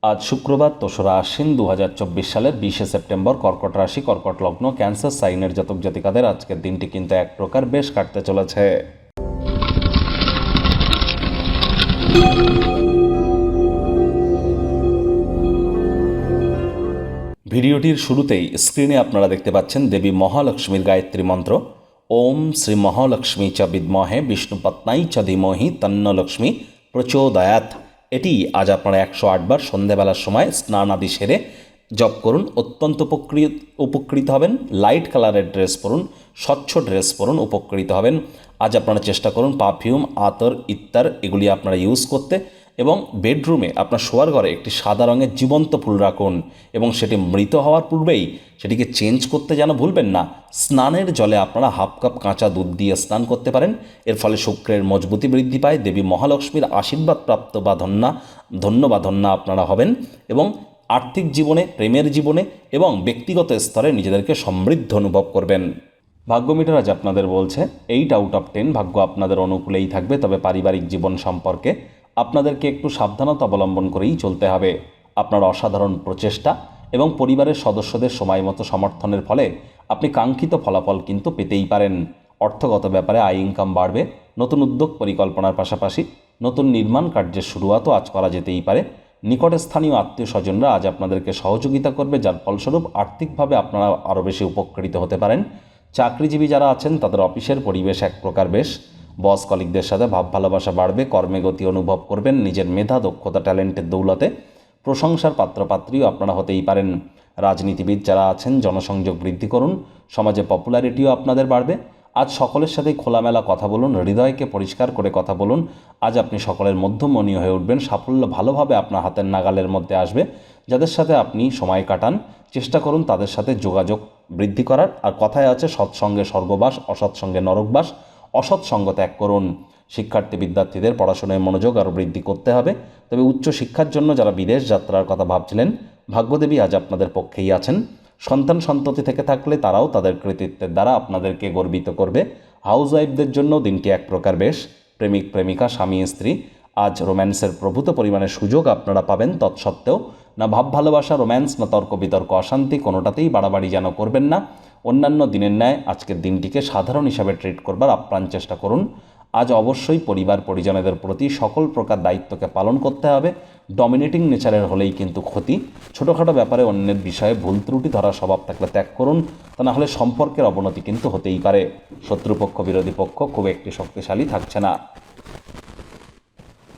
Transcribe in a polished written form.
আজ শুক্রবার ২রা আশ্বিন ২০২৪ সালের ২০শে সেপ্টেম্বর। কর্কট রাশি, কর্কট লগ্ন, ক্যান্সার সাইনের জাতক জাতিকাদের আজকের দিনটি কিন্তু এক প্রকার বেশ কাটতে চলেছে। ভিডিওটির শুরুতেই স্ক্রিনে আপনারা দেখতে পাচ্ছেন দেবী মহালক্ষ্মীর গায়ত্রী মন্ত্র। ওম শ্রী মহালক্ষ্মী চ বিদ্মহে বিষ্ণুপত্নাই চ ধীমহি তন্ন লক্ষ্মী প্রচোদয়াৎ। এটি আজ আপনারা ১০৮ বার সন্ধেবেলার সময় স্নান আদি সেরে জপ করুন। অত্যন্ত উপকৃত হবেন। লাইট কালারের ড্রেস পরুন, স্বচ্ছ ড্রেস পরুন, উপকৃত হবেন। আজ আপনারা চেষ্টা করুন পারফিউম, আতর, ইত্যার এগুলি আপনারা ইউজ করতে, এবং বেডরুমে আপনার শোয়ার ঘরে একটি সাদা রঙের জীবন্ত ফুল রাখুন এবং সেটি মৃত হওয়ার পূর্বেই সেটিকে চেঞ্জ করতে যেন ভুলবেন না। স্নানের জলে আপনারা হাফ কাপ কাঁচা দুধ দিয়ে স্নান করতে পারেন। এর ফলে শুক্রের মজবুতি বৃদ্ধি পায়, দেবী মহালক্ষ্মীর আশীর্বাদ প্রাপ্ত বা ধন্য বা ধন্যা আপনারা হবেন, এবং আর্থিক জীবনে, প্রেমের জীবনে এবং ব্যক্তিগত স্তরে নিজেদেরকে সমৃদ্ধ অনুভব করবেন। ভাগ্য মিটার আজ আপনাদের বলছে 8/10 ভাগ্য আপনাদের অনুকূলেই থাকবে, তবে পারিবারিক জীবন সম্পর্কে আপনাদেরকে একটু সাবধানতা অবলম্বন করেই চলতে হবে। আপনার অসাধারণ প্রচেষ্টা এবং পরিবারের সদস্যদের সময় মতো সমর্থনের ফলে আপনি কাঙ্ক্ষিত ফলাফল কিন্তু পেতেই পারেন। অর্থগত ব্যাপারে আয় ইনকাম বাড়বে। নতুন উদ্যোগ পরিকল্পনার পাশাপাশি নতুন নির্মাণ কার্যের শুরুয়াতও আজ করা যেতেই পারে। নিকটে স্থানীয় আত্মীয় স্বজনরা আজ আপনাদেরকে সহযোগিতা করবে, যার ফলস্বরূপ আর্থিকভাবে আপনারা আরও বেশি উপকৃত হতে পারেন। চাকরিজীবী যারা আছেন তাদের অফিসের পরিবেশ এক প্রকার বেশ। বস কলিগদের সাথে ভাব ভালোবাসা বাড়বে, কর্মে গতি অনুভব করবেন। নিজের মেধা, দক্ষতা, ট্যালেন্টের দৌলতে প্রশংসার পাত্রপাত্রীও আপনারা হতেই পারেন। রাজনীতিবিদ যারা আছেন জনসংযোগ বৃদ্ধি করুন, সমাজে পপুলারিটিও আপনাদের বাড়বে। আজ সকলের সাথে খোলামেলা কথা বলুন, হৃদয়কে পরিষ্কার করে কথা বলুন। আজ আপনি সকলের মধ্যমণীয় হয়ে উঠবেন। সাফল্য ভালোভাবে আপনার হাতের নাগালের মধ্যে আসবে। যাদের সাথে আপনি সময় কাটান চেষ্টা করুন তাদের সাথে যোগাযোগ বৃদ্ধি করার। আর কথায় আছে সৎসঙ্গে স্বর্গবাস, অসৎসঙ্গে নরকবাস। অসৎ সঙ্গ ত্যাগ করুন। শিক্ষার্থী বিদ্যার্থীদের পড়াশোনায় মনোযোগ আরও বৃদ্ধি করতে হবে। তবে উচ্চ শিক্ষার জন্য যারা বিদেশ যাত্রার কথা ভাবছিলেন, ভাগ্যদেবী আজ আপনাদের পক্ষেই আছেন। সন্তান সন্ততি থেকে থাকলে তারাও তাদের কৃতিত্বের দ্বারা আপনাদেরকে গর্বিত করবে। হাউস ওয়াইফদের জন্য দিনটি এক প্রকার বেশ। প্রেমিক প্রেমিকা, স্বামী স্ত্রী আজ রোম্যান্সের প্রভূত পরিমাণে সুযোগ আপনারা পাবেন। তৎসত্ত্বেও না ভাব ভালোবাসা, রোম্যান্স, না তর্ক বিতর্ক, অশান্তি, কোনোটাতেই বাড়াবাড়ি যেন করবেন না। অন্যান্য দিনের ন্যায় আজকের দিনটিকে সাধারণ হিসাবে ট্রিট করবার আপ্রাণ চেষ্টা করুন। আজ অবশ্যই পরিবার পরিজনদের প্রতি সকল প্রকার দায়িত্বকে পালন করতে হবে। ডমিনেটিং নেচারের হলেই কিন্তু ক্ষতি। ছোটোখাটো ব্যাপারে অন্যের বিষয়ে ভুল ত্রুটি ধরার স্বভাব থাকলে ত্যাগ করুন, তা না হলে সম্পর্কের অবনতি কিন্তু হতেই পারে। শত্রুপক্ষ, বিরোধী পক্ষ খুব একটি শক্তিশালী থাকছে না।